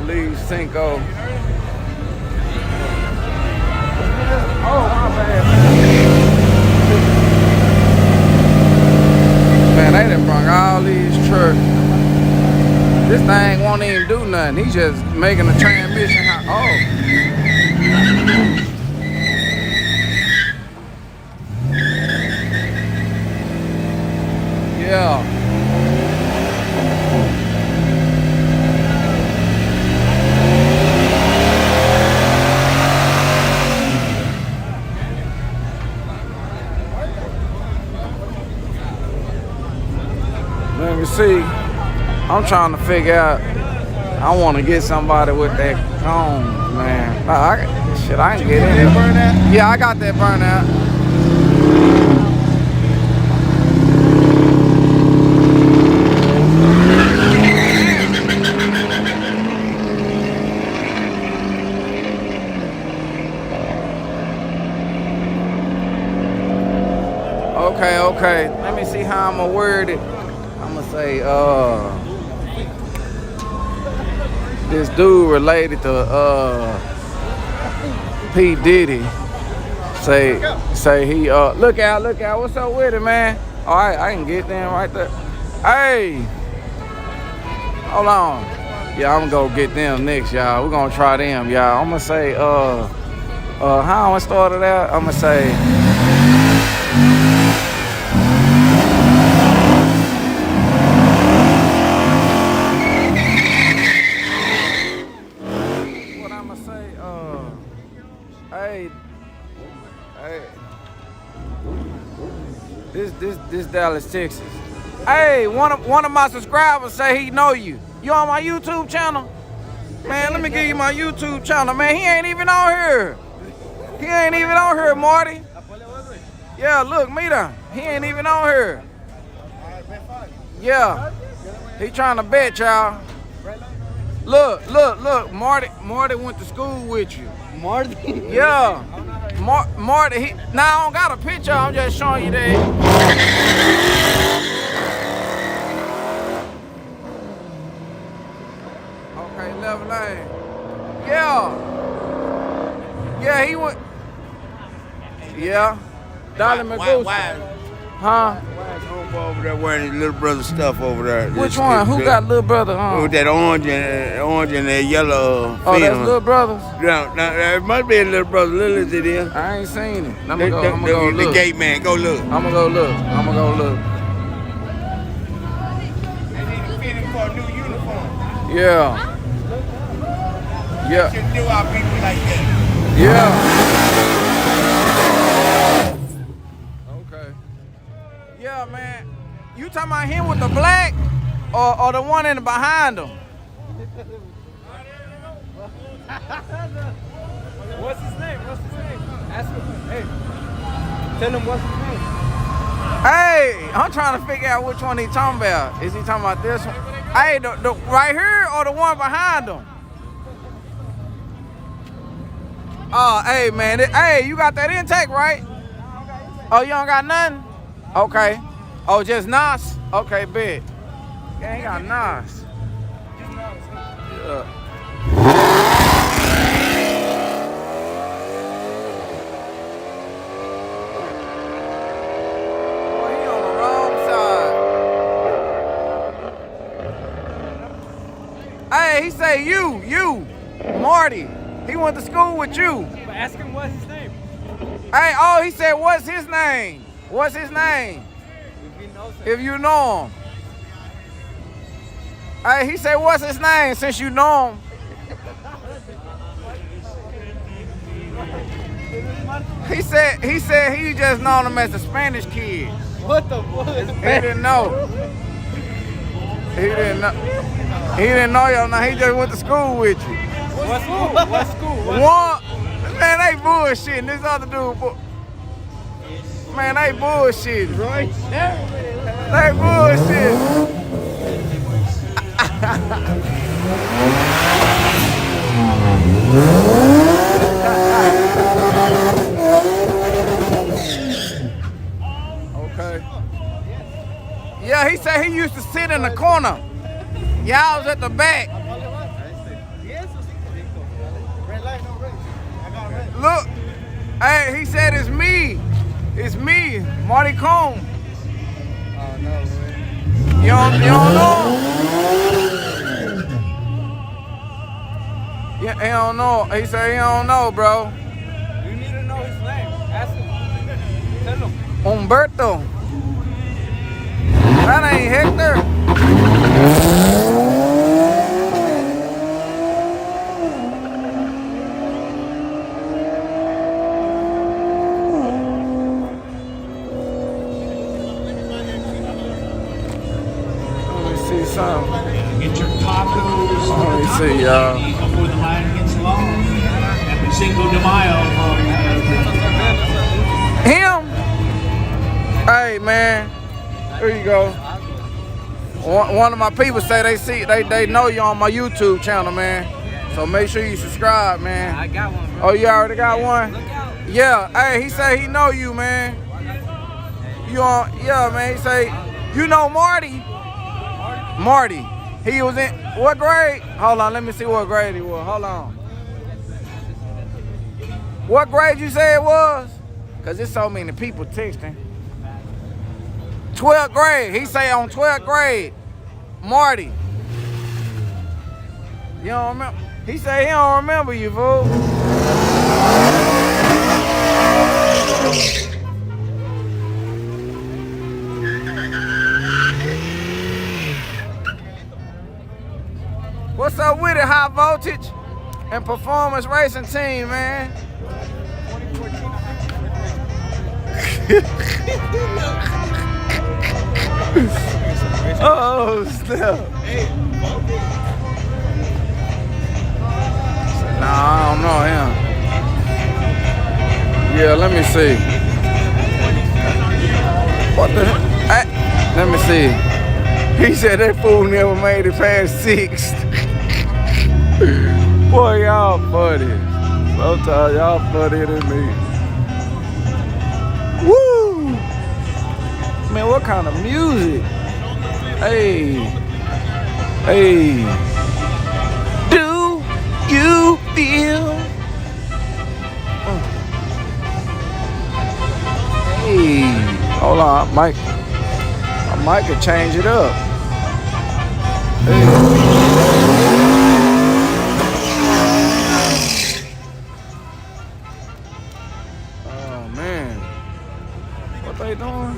believe Cinco. Oh, my bad, man. Man, they done brought all these trucks. This thing won't even do nothing. He just making the transmission hot. Oh. Yeah. Let me see. I'm trying to figure out. I want to get somebody with that cone, man. I can get in. Yeah, I got that burnout. Okay. Let me see how I'm gonna word it. I'm gonna say, this dude related to P. Diddy. Say he look out, what's up with it, man? All right, I can get them right there. Hey, hold on. Yeah, I'm gonna go get them next, y'all. We're gonna try them, y'all. I'm gonna say, how I'm gonna start it out? I'm gonna say, This Dallas, Texas. Hey, one of my subscribers say he know you. You on my YouTube channel? Man, let me give you my YouTube channel, man. He ain't even on here. He ain't even on here, Marty. Yeah, look, meet him. He ain't even on here. Yeah. He trying to bet, y'all. Look. Marty went to school with you. Marty? Yeah. Marty, I don't got a picture, I'm just showing you that. Okay, left lane. Yeah, he went. Yeah. Dolly McGoose. Huh? Why is homeboy over there wearing his little brother stuff over there? Which one? Who got little brother? With that orange and that yellow. Oh, that's little brothers? Yeah, it must be a little brother. Little as it is. I ain't seen it. I'm gonna go look. The gate man, go look. I'm gonna go look. They need to fit him for a new uniform. Yeah. Yeah. Should do our people like that. Yeah. Yeah, man. You talking about him with the black or the one in the behind him? What's his name? Ask him. Hey. Tell him what's his name. Hey, I'm trying to figure out which one he talking about. Is he talking about this one? Hey, the right here or the one behind him? Oh, hey, man. Hey, you got that intake, right? Oh, you don't got nothing? Okay. Oh, just Nas? Okay, bet. Yeah, he got Nas. Yeah. Boy, he on the wrong side. Hey, he say you, Marty. He went to school with you. But ask him what's his name. Hey, oh, he said, what's his name? What's his name? If you know him. Hey, he said, what's his name since you know him? He said he just known him as a Spanish kid. What the fuck? He didn't know. He didn't know y'all. Now he just went to school with you. What school? Man, they bullshitting. This other dude. Man, they bullshitting. Right? They bullshitting. Okay. Yeah, he said he used to sit in the corner. Y'all was at the back. look. Hey, he said it's me. It's me, Marty Combe. Oh, no, man. You don't know? Yeah, he don't know. He said he don't know, bro. You need to know his name. Ask him. Tell him. Humberto. That ain't Hector. Let me see something. Get your tacos. Let me see, y'all. Before the line gets long. Happy Cinco de Mayo. Him? Hey, man. Here you go. One of my people say they know you on my YouTube channel, man. So make sure you subscribe, man. I got one, bro. Oh, you already got one? Look out. Yeah. Hey, he say he know you, man. You on? Yeah, man. He say you know Marty. Marty. He was in what grade? Hold on. Let me see what grade he was. Hold on. What grade you say it was? Cause there's so many people texting. 12th grade. He say on 12th grade. Marty. You don't remember? He say he don't remember you, fool. What's up with it, high voltage and performance racing team, man? Oh, snap. Nah, I don't know him. Yeah, let me see. What the heck? Let me see. He said that fool never made it past 6. Boy, y'all funny. Sometimes y'all funnier than me. Woo! Man, what kind of music? Hey. Hey. Do you feel? Hey. Hold on, I might could change it up. Hey. Oh man. What they doing?